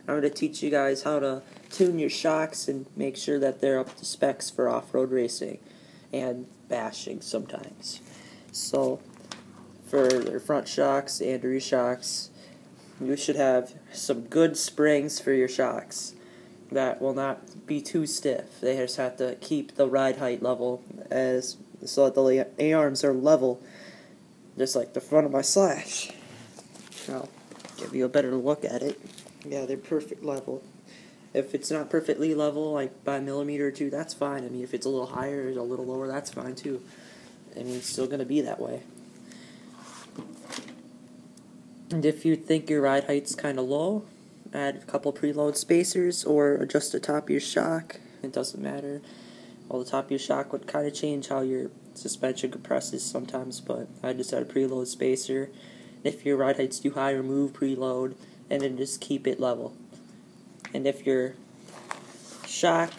I'm going to teach you guys how to tune your shocks and make sure that they're up to specs for off-road racing and bashing sometimes. So, for their front shocks and rear shocks, you should have some good springs for your shocks that will not be too stiff. They just have to keep the ride height level so that the A-arms are level, just like the front of my Slash. I'll give you a better look at it. Yeah, they're perfect level. If it's not perfectly level, like by a millimeter or two, that's fine. I mean, if it's a little higher or a little lower, that's fine too. I mean, it's still going to be that way. And if you think your ride height's kind of low, add a couple preload spacers or adjust the top of your shock. It doesn't matter. Well, the top of your shock would kind of change how your suspension compresses sometimes, but I just add a preload spacer. If your ride height's too high, remove preload and then just keep it level. And if your shock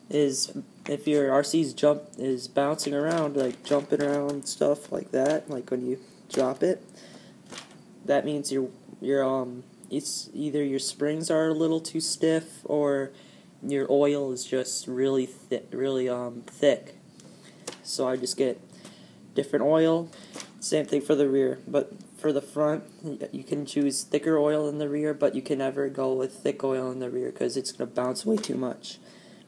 is, if your RC's jump is bouncing around, like jumping around stuff like that, like when you drop it, that means it's either your springs are a little too stiff or your oil is just really thick. So I just get different oil. Same thing for the rear, but for the front, you can choose thicker oil in the rear, but you can never go with thick oil in the rear because it's going to bounce way too much.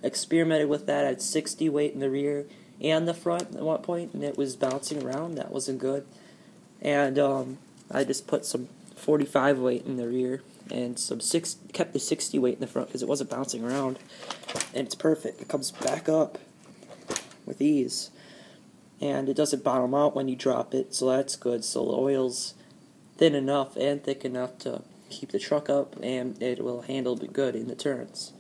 I experimented with that at 60 weight in the rear and the front at one point, and it was bouncing around. That wasn't good. And I just put some 45 weight in the rear and kept the 60 weight in the front because it wasn't bouncing around. And it's perfect. It comes back up with ease. And it doesn't bottom out when you drop it, so that's good. So the oil's thin enough and thick enough to keep the truck up, and it will handle it good in the turns.